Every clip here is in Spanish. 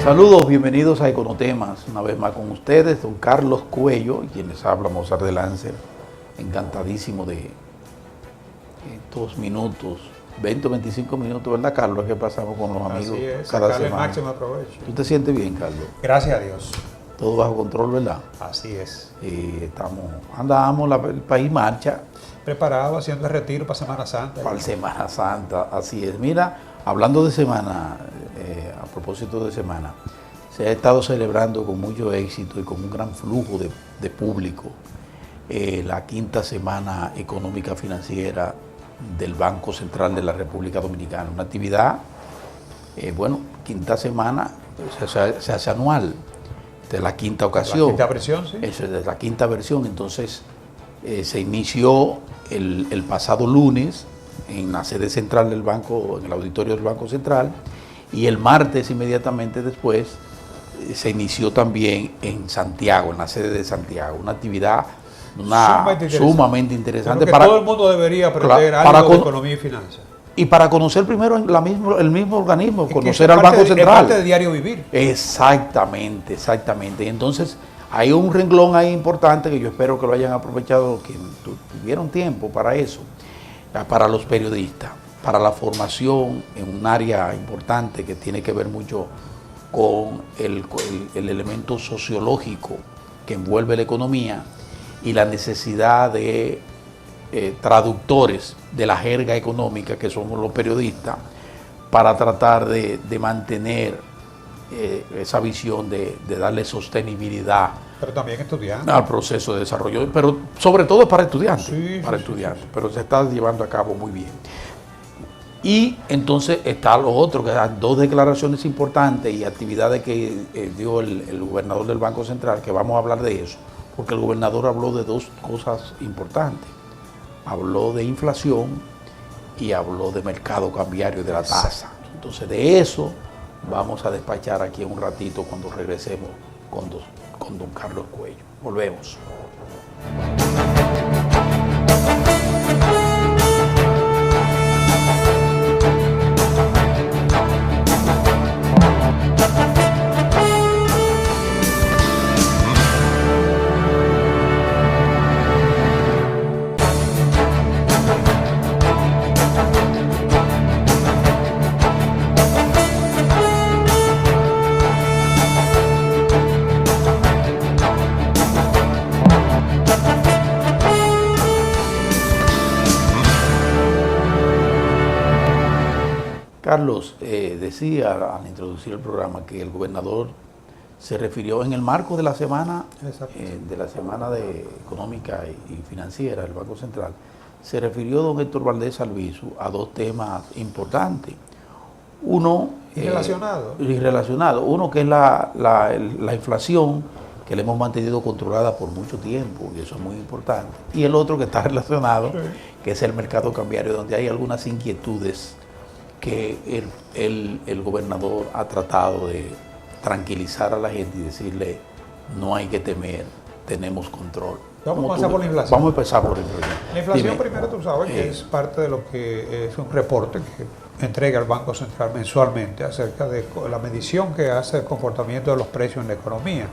Saludos, bienvenidos a Econotemas, una vez más con ustedes, don Carlos Cuello, quien les habla, Mozart de Lancer, encantadísimo de estos minutos, 20 o 25 minutos, ¿verdad, Carlos? Que pasamos con los amigos cada semana. Máximo provecho. ¿Tú te sientes bien, Carlos? Gracias a Dios. Todo bajo control, ¿verdad? Así es. Andamos, el país marcha. Preparado, haciendo el retiro para Semana Santa. Para Semana Santa, así es. Mira, hablando de semana, a propósito de semana, se ha estado celebrando con mucho éxito y con un gran flujo de público la quinta semana económica financiera del Banco Central de la República Dominicana. Una actividad, quinta semana, se hace anual, de la quinta ocasión. La quinta versión, sí. Eso es de la quinta versión, entonces se inició el pasado lunes en la sede central del banco, en el auditorio del Banco Central, y el martes inmediatamente después se inició también en Santiago, en la sede de Santiago, una actividad sumamente interesante. Para todo el mundo debería aprender algo de economía y finanzas. Y para conocer primero el mismo organismo, conocer al Banco Central. Es parte del diario vivir. Exactamente. Y entonces hay un renglón ahí importante que yo espero que lo hayan aprovechado, que tuvieron tiempo para eso, para los periodistas, para la formación en un área importante que tiene que ver mucho con el elemento sociológico que envuelve la economía y la necesidad de traductores de la jerga económica, que somos los periodistas, para tratar de mantener esa visión de darle sostenibilidad, pero también estudiantes, al proceso de desarrollo, pero sobre todo para estudiantes, sí, pero se está llevando a cabo muy bien. Y entonces está lo otro, que hay dos declaraciones importantes y actividades que dio el gobernador del Banco Central, que vamos a hablar de eso, porque el gobernador habló de dos cosas importantes. Habló de inflación y habló de mercado cambiario, de la tasa. Entonces de eso vamos a despachar aquí en un ratito cuando regresemos con don Carlos Cuello. Volvemos. Carlos decía al introducir el programa que el gobernador se refirió en el marco de la semana económica y financiera del Banco Central, se refirió don Héctor Valdés Albizu a dos temas importantes. Uno relacionado. Uno que es la inflación, que la hemos mantenido controlada por mucho tiempo, y eso es muy importante. Y el otro que está relacionado, que es el mercado cambiario, donde hay algunas inquietudes que el gobernador ha tratado de tranquilizar a la gente y decirle: no hay que temer, tenemos control. Vamos a empezar por la inflación. Vamos a empezar por la inflación. La inflación, primero, tú sabes que es parte de lo que es un reporte que entrega el Banco Central mensualmente acerca de la medición que hace el comportamiento de los precios en la economía.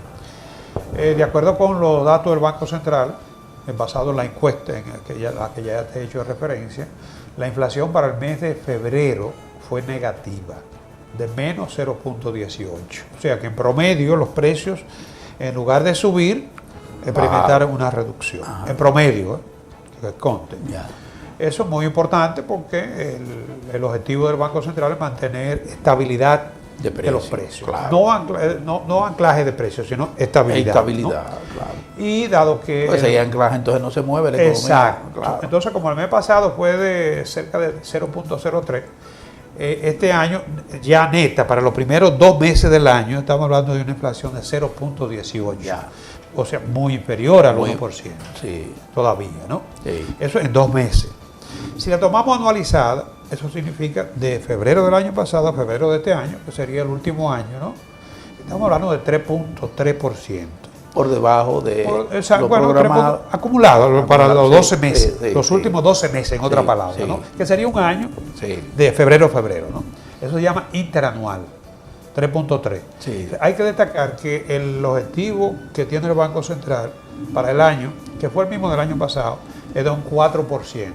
De acuerdo con los datos del Banco Central, basado en la encuesta en la que ya te he hecho referencia, la inflación para el mes de febrero fue negativa, de menos 0.18. O sea que en promedio los precios, en lugar de subir, experimentaron una reducción. En promedio, que conste. Eso es muy importante porque el objetivo del Banco Central es mantener estabilidad de los precios. Claro. No anclaje de precios, sino estabilidad. ¿no? Claro. Y dado que... Pues ese anclaje entonces no se mueve la economía. Exacto. Claro. Entonces, como el mes pasado fue de cerca de 0.03, este año ya neta, para los primeros 2 meses del año, estamos hablando de una inflación de 0.18. O sea, muy inferior al 1%. Sí. Todavía, ¿no? Sí. Eso en 2 meses. Si la tomamos anualizada, eso significa de febrero del año pasado a febrero de este año, que sería el último año, ¿no? Estamos hablando de 3.3%. Por debajo de lo programado. Acumulado para los 12 meses, los últimos 12 meses, en otra palabra, ¿no? Que sería un año de febrero a febrero, ¿no? Eso se llama interanual. 3.3. Sí. Hay que destacar que el objetivo que tiene el Banco Central para el año, que fue el mismo del año pasado, es de un 4%.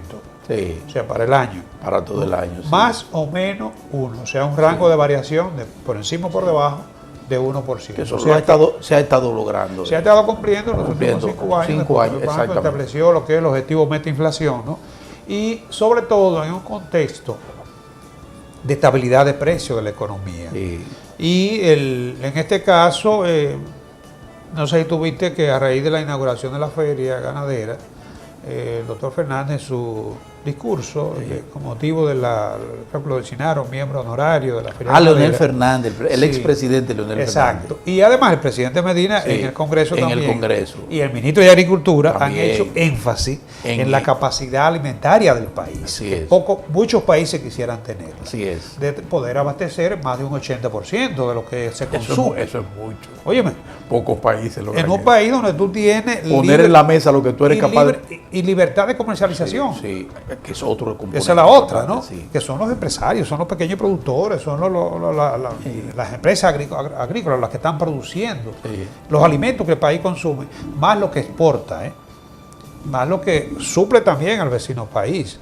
Sí. O sea, para el año. Para todo el año. Sí. Más o menos 1. O sea, un rango de variación de por encima o por debajo de 1%. Que eso o sea, se ha estado logrando. Se ha estado cumpliendo en los últimos 5 años. 5 años, el banco exactamente. estableció lo que es el objetivo meta inflación, ¿no? Y sobre todo en un contexto de estabilidad de precios de la economía. Sí. Y en este caso, no sé si tuviste que a raíz de la inauguración de la feria ganadera, el doctor Fernández, su discurso, con motivo de lo designaron miembro honorario de la feria ganadera. Leonel Fernández, el Sí. expresidente Leonel Fernández. Exacto. Y además el presidente Medina Sí, en el Congreso en también. el Congreso. Y el ministro de Agricultura También. han hecho énfasis en la En- capacidad alimentaria del país. Así que es. muchos países quisieran tener. Así es. De poder abastecer más de un 80% de lo que se consume. Eso es mucho. Óyeme, Pocos países lo en un país donde tú tienes poner en la mesa lo que tú eres y capaz y libertad de comercialización. Sí, que es otro componente. Esa es la otra, ¿no? Sí. Que son los empresarios, son los pequeños productores, son las empresas agrícolas las que están produciendo Sí. los alimentos que el país consume, más lo que exporta, más lo que suple también al vecino país.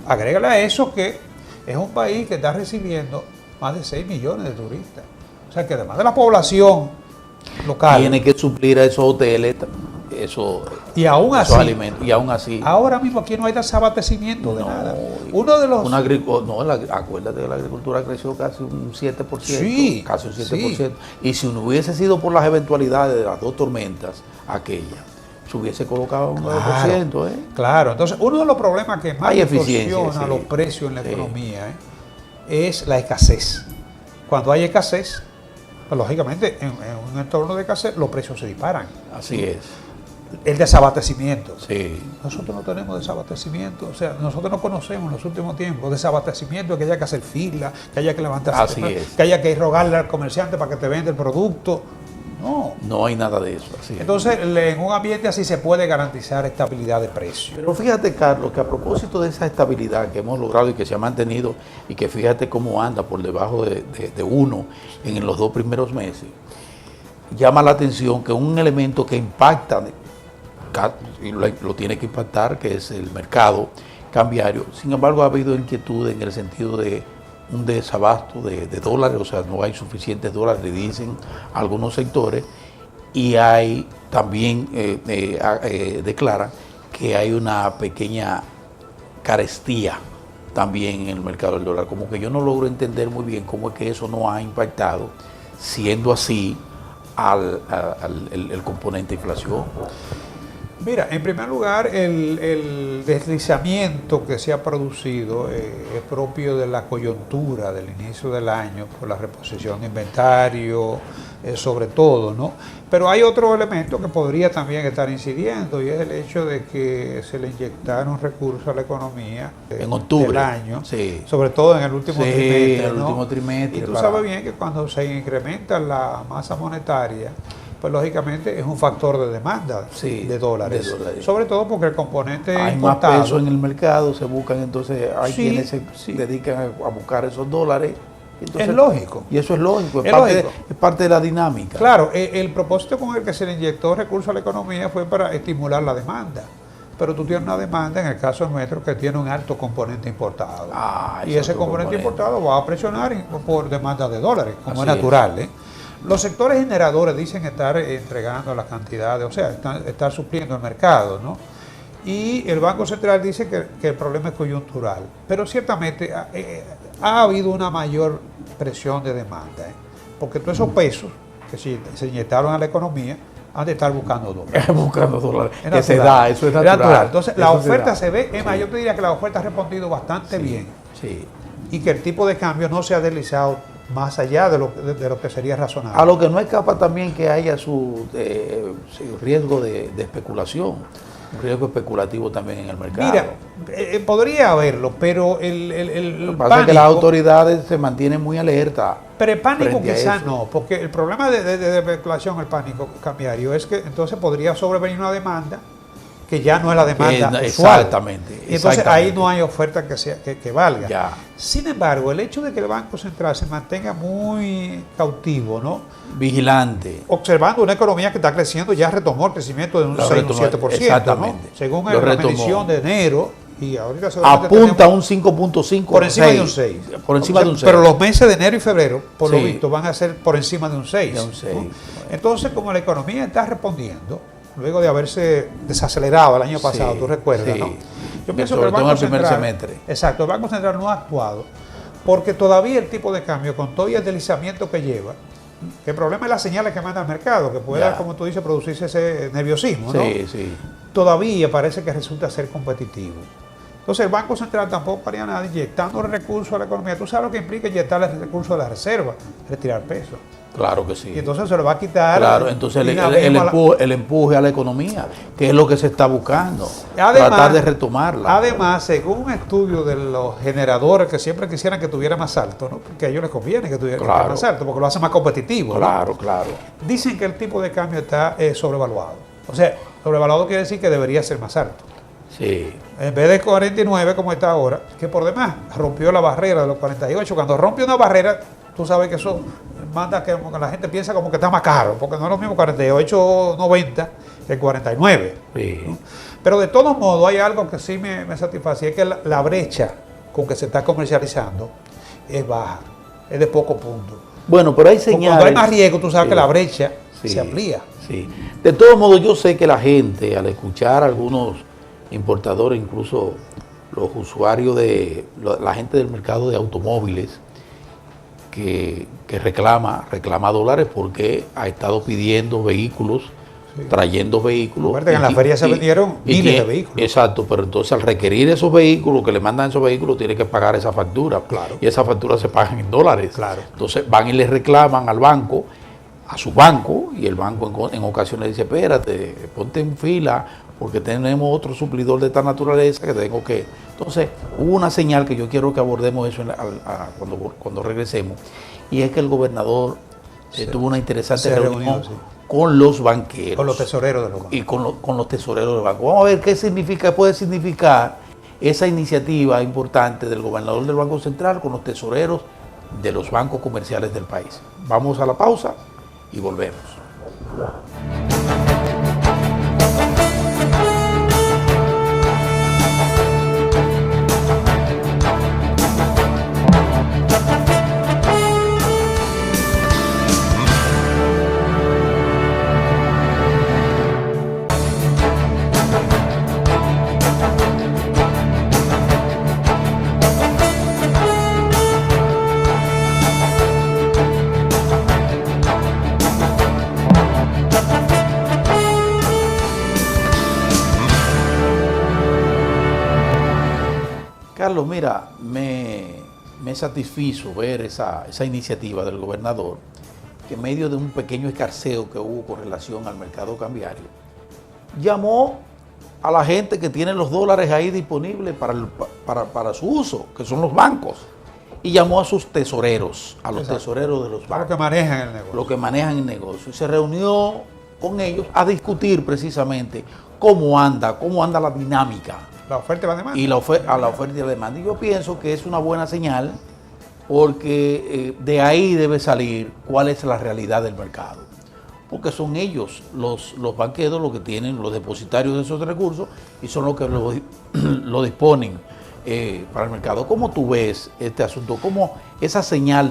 Agrégale a eso que es un país que está recibiendo más de 6 millones de turistas. O sea que además de la población local, Tiene que suplir a esos hoteles esos y aún así, alimentos. Y aún así. ahora mismo aquí no hay desabastecimiento de No, nada. Uno de los... Acuérdate que la agricultura creció casi un 7%. Sí, Casi un 7%. Y si no hubiese sido por las eventualidades de las dos tormentas, aquellas, se hubiese colocado un 9%. Claro, entonces uno de los problemas que más Hay eficiencia, distorsiona sí. los precios en la Sí. economía es la escasez. Cuando hay escasez, pues, lógicamente en un entorno de escasez los precios se disparan. Así es. El desabastecimiento. Sí. Nosotros no tenemos desabastecimiento, o sea, nosotros no conocemos en los últimos tiempos desabastecimiento, que haya que hacer fila, que haya que levantarse, Así es. que haya que rogarle al comerciante para que te venda el producto. No. No hay nada de eso. Así es. Entonces, en un ambiente así se puede garantizar estabilidad de precio. Pero fíjate, Carlos, que a propósito de esa estabilidad que hemos logrado y que se ha mantenido, y que fíjate cómo anda por debajo de 1 en los 2 primeros meses, llama la atención que un elemento que impacta, y lo tiene que impactar, que es el mercado cambiario. Sin embargo, ha habido inquietud en el sentido de un desabasto de dólares, o sea, no hay suficientes dólares, dicen algunos sectores, y hay también, declaran que hay una pequeña carestía también en el mercado del dólar. Como que yo no logro entender muy bien cómo es que eso no ha impactado, siendo así, el componente inflación. Mira, en primer lugar, el deslizamiento que se ha producido es propio de la coyuntura del inicio del año, por la reposición de inventario, sobre todo, ¿no? Pero hay otro elemento que podría también estar incidiendo, y es el hecho de que se le inyectaron recursos a la economía En octubre del año, sí. sobre todo en el último Sí, trimestre, en el ¿no? último trimestre, Y tú para- sabes bien que cuando se incrementa la masa monetaria, pues lógicamente es un factor de demanda Sí, de dólares. de dólares. Sobre todo porque el componente Hay más importado, peso en el mercado, se buscan, entonces hay Sí, quienes se sí. dedican a buscar esos dólares. Entonces, es lógico. Y eso es lógico, Es lógico. es parte de la dinámica. Claro, el propósito con el que se le inyectó recursos a la economía fue para estimular la demanda. Pero tú tienes una demanda, en el caso nuestro, que tiene un alto componente importado. Y ese ese otro componente componente. importado va a presionar por demanda de dólares, como Así es natural. Los sectores generadores dicen estar entregando las cantidades, o sea, estar supliendo el mercado, ¿no? Y el Banco Central dice que el problema es coyuntural. Pero ciertamente ha habido una mayor presión de demanda, porque todos esos pesos que se inyectaron a la economía han de estar buscando dólares. Buscando dólares. Es Que se natural. da, eso es Es natural. Entonces, la Eso se oferta da. se ve, es más, Sí. yo te diría que la oferta ha respondido bastante bien, Sí. y que el tipo de cambio no se ha deslizado más allá de lo que sería razonable. A lo que no escapa también que haya su riesgo de especulación, un riesgo especulativo también en el mercado. Mira, podría haberlo, pero Lo el que pasa es que las pánico, autoridades se mantienen muy alerta. pero el pánico frente a quizás eso. no, porque el problema de especulación, el pánico cambiario, es que entonces podría sobrevenir una demanda que ya no es la demanda usual. Exactamente. Y entonces ahí no hay oferta que valga. Ya. Sin embargo, el hecho de que el Banco Central se mantenga muy cautivo, ¿no? Vigilante. Observando una economía que está creciendo, ya retomó el crecimiento de un 6 o un 7%, exactamente. ¿no? Según Lo la retomó. medición de enero, y ahorita apunta a un 5.5. por encima de un 6. Por encima de un 6. Pero los meses de enero y febrero, por lo Sí. visto, van a ser por encima de un 6. De un 6. ¿no? Entonces, como la economía está respondiendo, luego de haberse desacelerado el año pasado, Sí, tú recuerdas, sí. ¿no? Yo pienso que Sobre el todo en Banco el primer Central, semestre. exacto, el Banco Central no ha actuado porque todavía el tipo de cambio, con todo y el deslizamiento que lleva, que el problema es las señales que manda el mercado, que pueda, Ya. como tú dices, producirse ese nerviosismo, ¿no? Sí, sí. Todavía parece que resulta ser competitivo. Entonces el Banco Central tampoco haría nada inyectando recursos a la economía. Tú sabes lo que implica inyectar el recurso de la reserva, retirar peso. Claro que sí. Y entonces se lo va a quitar. Claro, entonces el empuje a la economía, que es lo que se está buscando. Además, tratar de retomarla. Además, según un estudio de los generadores que siempre quisieran que tuviera más alto, ¿no? Porque a ellos les conviene que tuviera Claro. más alto, porque lo hace más competitivo. ¿no? Claro, claro. Dicen que el tipo de cambio está sobrevaluado. O sea, sobrevaluado quiere decir que debería ser más alto. Sí. En vez de 49 como está ahora, que por demás rompió la barrera de los 48. Cuando rompe una barrera, tú sabes que eso manda que la gente piensa como que está más caro, porque no es lo mismo 48.90 que 49. Sí. ¿no? Pero de todos modos hay algo que sí me satisface, es que la brecha con que se está comercializando es baja, es de poco punto. Bueno, pero hay Porque señales. cuando hay más riesgo, tú sabes Sí. que la brecha Sí, se amplía. Sí. De todos modos, yo sé que la gente, al escuchar a algunos importadores, incluso los usuarios la gente del mercado de automóviles, que reclama dólares porque ha estado pidiendo vehículos, Sí. trayendo vehículos. Recuerda que en la feria se vendieron miles de vehículos. Exacto, pero entonces al requerir esos vehículos, que le mandan esos vehículos, tiene que pagar esa factura. Claro. Y esa factura se pagan en dólares. Claro. Entonces van y le reclaman al banco, a su banco, y el banco en ocasiones dice, espérate, ponte en fila, porque tenemos otro suplidor de esta naturaleza que tengo que... Entonces, hubo una señal que yo quiero que abordemos eso cuando regresemos, y es que el gobernador tuvo una interesante se reunión reunió, sí. con los banqueros. Con los tesoreros de los bancos. Y con los tesoreros del banco. Vamos a ver qué puede significar esa iniciativa importante del gobernador del Banco Central con los tesoreros de los bancos comerciales del país. Vamos a la pausa y volvemos. Carlos, mira, me satisfizo ver esa iniciativa del gobernador, que en medio de un pequeño escarceo que hubo con relación al mercado cambiario, llamó a la gente que tiene los dólares ahí disponibles para su uso, que son los bancos, y llamó a sus tesoreros, a los Exacto. tesoreros de los Para bancos, que manejan el negocio. los que manejan el negocio, y se reunió con ellos a discutir precisamente cómo anda la dinámica La oferta y la demanda. y a la oferta y la demanda. Y yo pienso que es una buena señal porque de ahí debe salir cuál es la realidad del mercado. Porque son ellos, los banqueros, los que tienen los depositarios de esos recursos y son los que lo disponen para el mercado. ¿Cómo tú ves este asunto? ¿Cómo esa señal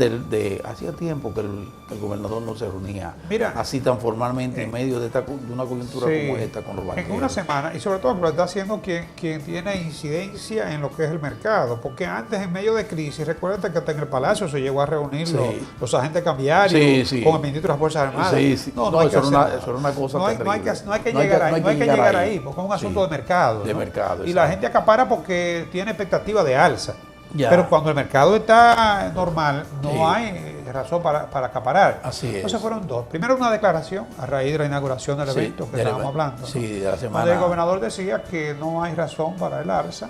hacía tiempo que el gobernador no se reunía Mira, así tan formalmente en medio de una coyuntura Sí, como esta con los banqueros? en una semana, y sobre todo lo está haciendo quien tiene incidencia en lo que es el mercado, porque antes en medio de crisis, recuerda que hasta en el Palacio se llegó a reunir Sí. los agentes cambiarios Sí, sí. con el ministro de las Fuerzas Armadas. Sí, sí. No, No, hay eso que era hacer eso era una cosa no hay terrible. que llegar ahí, porque es un asunto Sí. de mercado. De ¿no? mercado, Y la exacto. gente acapara porque tiene expectativa de alza. Ya. Pero cuando el mercado está normal, no Sí. hay razón para acaparar. Así es. Entonces fueron dos. Primero una declaración a raíz de la inauguración del Sí, evento que del estábamos evento. hablando. Sí, de la Donde semana. el gobernador decía que no hay razón para el alza,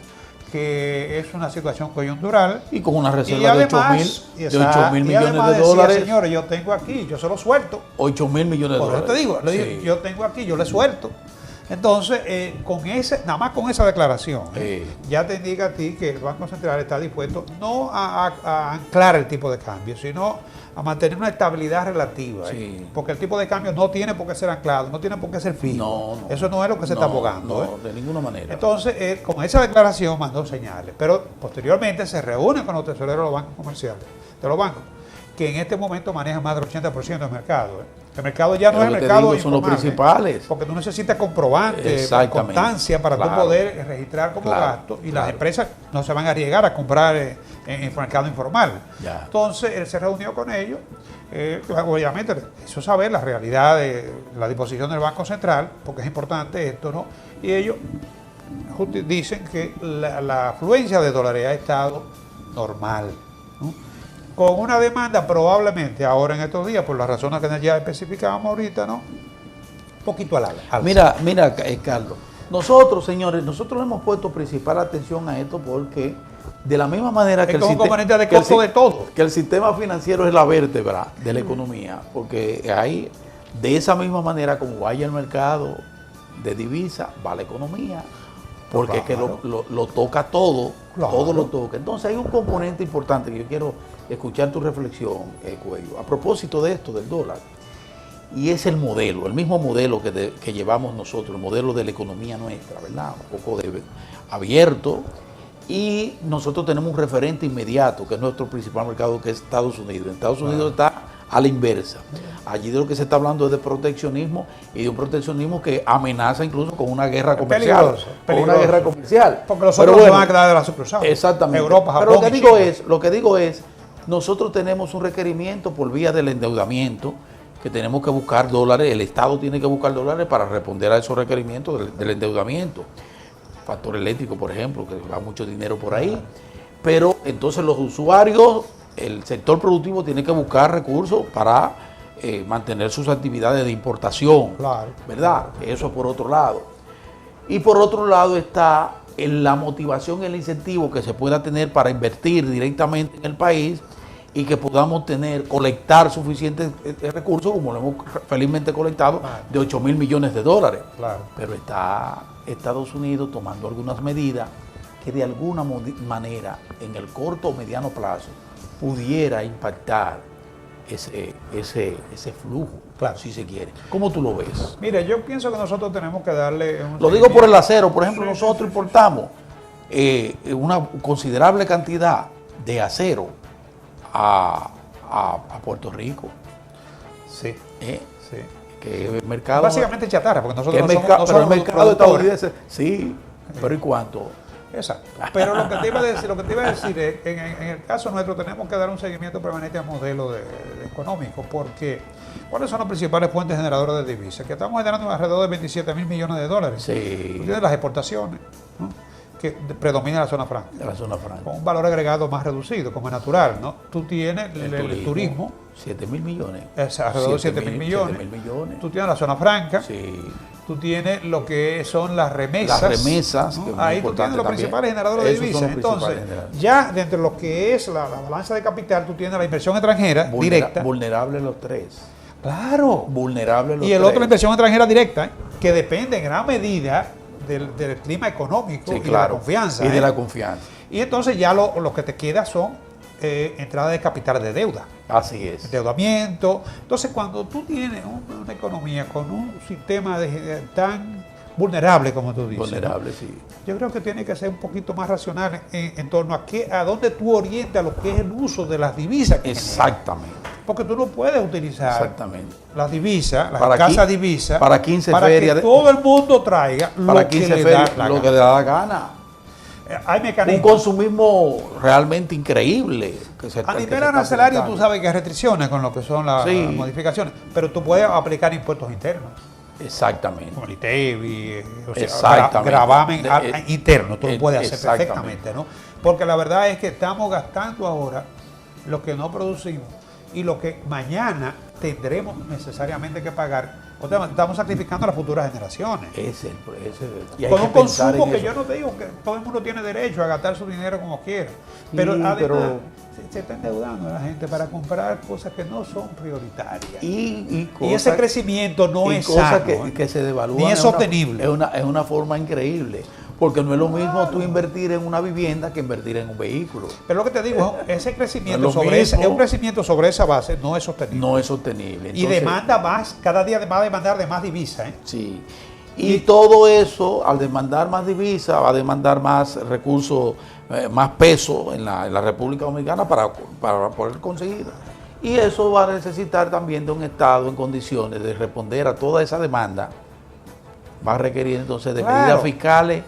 que es una situación coyuntural. Y con una Y reserva de 8 además, mil millones además de decía, dólares. señores, yo tengo aquí, yo se lo suelto. 8 mil millones de Por eso dólares. te digo, le digo, Sí. yo tengo aquí, yo le suelto. Entonces, nada más con esa declaración, ya te indica a ti que el Banco Central está dispuesto no a anclar el tipo de cambio, sino a mantener una estabilidad relativa. Sí. Porque el tipo de cambio no tiene por qué ser anclado, no tiene por qué ser fijo. No, eso no es lo que se está abogando. No, de ninguna manera. Entonces, con esa declaración mandó señales, pero posteriormente se reúne con los tesoreros de los bancos comerciales, de los bancos, que en este momento manejan más del 80% del mercado. El mercado ya no es el mercado son los principales. porque tú necesitas comprobantes, constancia para tú poder registrar como gasto y las empresas no se van a arriesgar a comprar en el mercado informal. Ya. Entonces él se reunió con ellos, obviamente hizo saber la realidad de la disposición del Banco Central, porque es importante esto, ¿no? Y ellos dicen que la afluencia de dólares ha estado normal, ¿no? Con una demanda probablemente ahora en estos días, por las razones que ya especificábamos ahorita, ¿no? Un poquito al alza. Mira, Carlos, nosotros, señores, nosotros le hemos puesto principal atención a esto porque de la misma manera que el sistema financiero es la vértebra de la economía, porque ahí, de esa misma manera como vaya el mercado de divisa, va la economía, porque es que lo toca todo, todo lo toca. Entonces hay un componente importante que yo quiero escuchar tu reflexión, Cuello, a propósito de esto, del dólar, y es el modelo, el mismo modelo que llevamos nosotros, el modelo de la economía nuestra, ¿verdad? Un poco abierto, y nosotros tenemos un referente inmediato, que es nuestro principal mercado, que es Estados Unidos. En Estados Unidos está a la inversa. Allí de lo que se está hablando es de proteccionismo, y de un proteccionismo que amenaza incluso con una guerra comercial. Con una guerra comercial. Porque los otros se van a quedar de la sucursal. Exactamente. Europa, Japón. Pero lo que digo es, nosotros tenemos un requerimiento por vía del endeudamiento, que tenemos que buscar dólares, el Estado tiene que buscar dólares para responder a esos requerimientos del endeudamiento. Factor eléctrico, por ejemplo, que va mucho dinero por ahí. Pero entonces los usuarios, el sector productivo tiene que buscar recursos para mantener sus actividades de importación, ¿verdad? Eso por otro lado. Y por otro lado está la motivación y el incentivo que se pueda tener para invertir directamente en el país y que podamos colectar suficientes recursos, como lo hemos felizmente colectado, de 8.000 millones de dólares. Pero está Estados Unidos tomando algunas medidas que de alguna manera, en el corto o mediano plazo, pudiera impactar ese flujo, si se quiere. ¿Cómo tú lo ves? Mira, yo pienso que nosotros tenemos que darle... Lo digo por el acero. Por ejemplo, nosotros importamos una considerable cantidad de acero a Puerto Rico. Sí. Que el mercado... Básicamente chatarra, porque nosotros no somos el mercado estadounidense. Sí, pero ¿y cuánto? Exacto. Pero lo que te iba a decir es, en el caso nuestro tenemos que dar un seguimiento permanente al modelo económico, porque ¿cuáles son las principales fuentes generadoras de divisas? Que estamos generando alrededor de 27.000 millones de dólares. Sí. Tú tienes las exportaciones, ¿no? Que predomina la zona franca. Con un valor agregado más reducido, como es natural, ¿no? Tú tienes el turismo. 7.000 millones. Alrededor de 7.000 millones. Tú tienes la zona franca. Sí. Tú tienes lo que son las remesas. Las remesas. ¿no? Ahí tú tienes los principales generadores de divisas. Entonces, ya dentro de lo que es la balanza de capital, tú tienes la inversión extranjera directa. Vulnerable los tres. Claro. Vulnerable los tres. Y el otro, la inversión extranjera directa, que depende en gran medida del clima económico y de la confianza. Y de la confianza. Y entonces ya lo que te queda son entrada de capital de deuda. Así es. Endeudamiento. Entonces, cuando tú tienes una economía con un sistema tan vulnerable como tú dices. Vulnerable, ¿no? Sí. Yo creo que tiene que ser un poquito más racional en torno a dónde tú orientas lo que es el uso de las divisas. Exactamente. Porque tú no puedes utilizar las divisas, las escasas divisas, para 15 para ferias que todo el mundo traiga lo que le da la gana. Hay mecanismos. Un consumismo realmente increíble. A nivel arancelario tú sabes que hay restricciones con lo que son las modificaciones, pero tú puedes aplicar impuestos internos. Exactamente. Como el ITEVI, gravamen interno, tú lo puedes hacer perfectamente, ¿no? Porque la verdad es que estamos gastando ahora lo que no producimos y lo que mañana tendremos necesariamente que pagar. O sea, estamos sacrificando a las futuras generaciones. Y hay Con que un pensar consumo en que eso. yo no digo que todo el mundo tiene derecho a gastar su dinero como quiera. Pero además se está endeudando a la gente para comprar cosas que no son prioritarias. Y ese crecimiento no es cosas sano, que se devalúan. ni es sostenible. Es una forma increíble. Porque no es lo mismo tú invertir en una vivienda que invertir en un vehículo. Pero lo que te digo, ese crecimiento No es lo mismo. un crecimiento sobre esa base no es sostenible. No es sostenible. Y Entonces, demanda más, cada día va a demandar de más divisas. Sí. Y todo eso, al demandar más divisa, va a demandar más recursos, más peso en la República Dominicana para poder conseguir. Y eso va a necesitar también de un Estado en condiciones de responder a toda esa demanda. Va a requerir entonces de medidas fiscales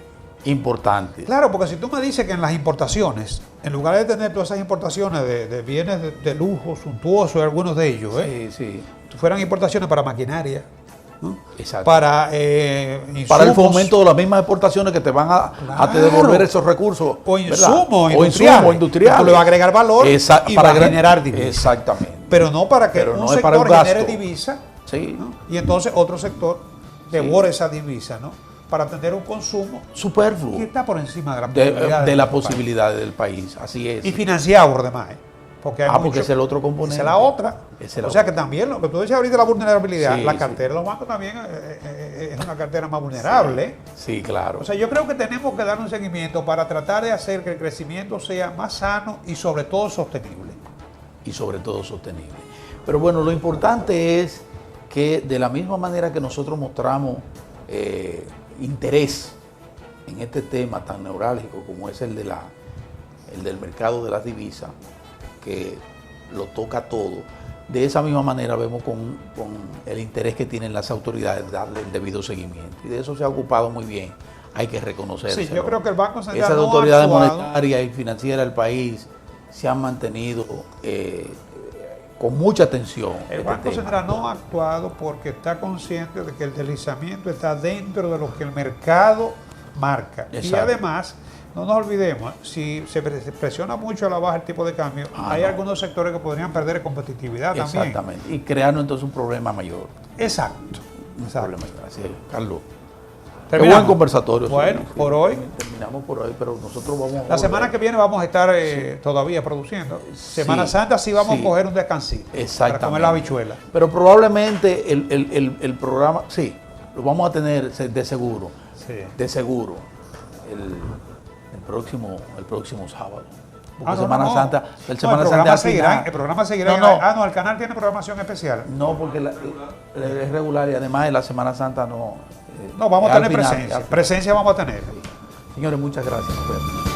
importantes. Claro, porque si tú me dices que en las importaciones, en lugar de tener todas esas importaciones de bienes de lujo, suntuosos, algunos de ellos, Sí. fueran importaciones para maquinaria, ¿no? Exacto. Para el insumos, fomento de las mismas exportaciones que te van a te devolver esos recursos. o ¿verdad? insumos industriales. Tú le va a agregar valor y va a generar divisa. Exactamente. Pero no para que Pero un no es para sector un gasto. genere divisa, Sí. ¿no? Y entonces otro sector devore esa divisa, ¿no? Para tener un consumo Superfluo. que está por encima de la posibilidad De las nuestro país. posibilidades del país. Así es. Y financiado por demás, Porque hay porque es el otro componente. Esa es la otra. Esa es la O sea otra. que también lo que tú decías ahorita, la vulnerabilidad, Sí, la sí. cartera de los bancos también es una cartera más vulnerable. Sí, claro. O sea, yo creo que tenemos que dar un seguimiento para tratar de hacer que el crecimiento sea más sano y sobre todo sostenible. Y sobre todo sostenible. Pero bueno, lo importante es que de la misma manera que nosotros mostramos interés en este tema tan neurálgico como es el del mercado de las divisas, que lo toca todo, de esa misma manera vemos con el interés que tienen las autoridades darle el debido seguimiento. Y de eso se ha ocupado muy bien, hay que reconocerlo. Sí, yo creo que el Banco Central Esas no ha autoridades actuado. monetarias y financieras del país se han mantenido con mucha atención. El este Banco tema. Central no ha actuado porque está consciente de que el deslizamiento está dentro de lo que el mercado marca. Y Exacto. además, no nos olvidemos, si se presiona mucho a la baja el tipo de cambio, hay algunos sectores que podrían perder competitividad también. Exactamente. Y crearnos entonces un problema mayor. Exacto. Un problema mayor. Así es, Carlos. Qué Terminamos. buen conversatorio. Bueno, por hoy. Terminamos por hoy, pero nosotros vamos La semana que viene vamos a estar todavía produciendo. Semana Santa sí vamos a coger un descansito. Exactamente. Para comer la habichuela. Pero probablemente el programa, sí, lo vamos a tener de seguro. Sí. De seguro. El próximo sábado. Porque No, Semana no. Santa, No, Semana Santa al final. el programa seguirá. No. El canal tiene programación especial. No, porque es regular y además en la Semana Santa no. No, vamos a al tener final, presencia. al final. Presencia vamos a tener. Señores, muchas gracias. Nos vemos.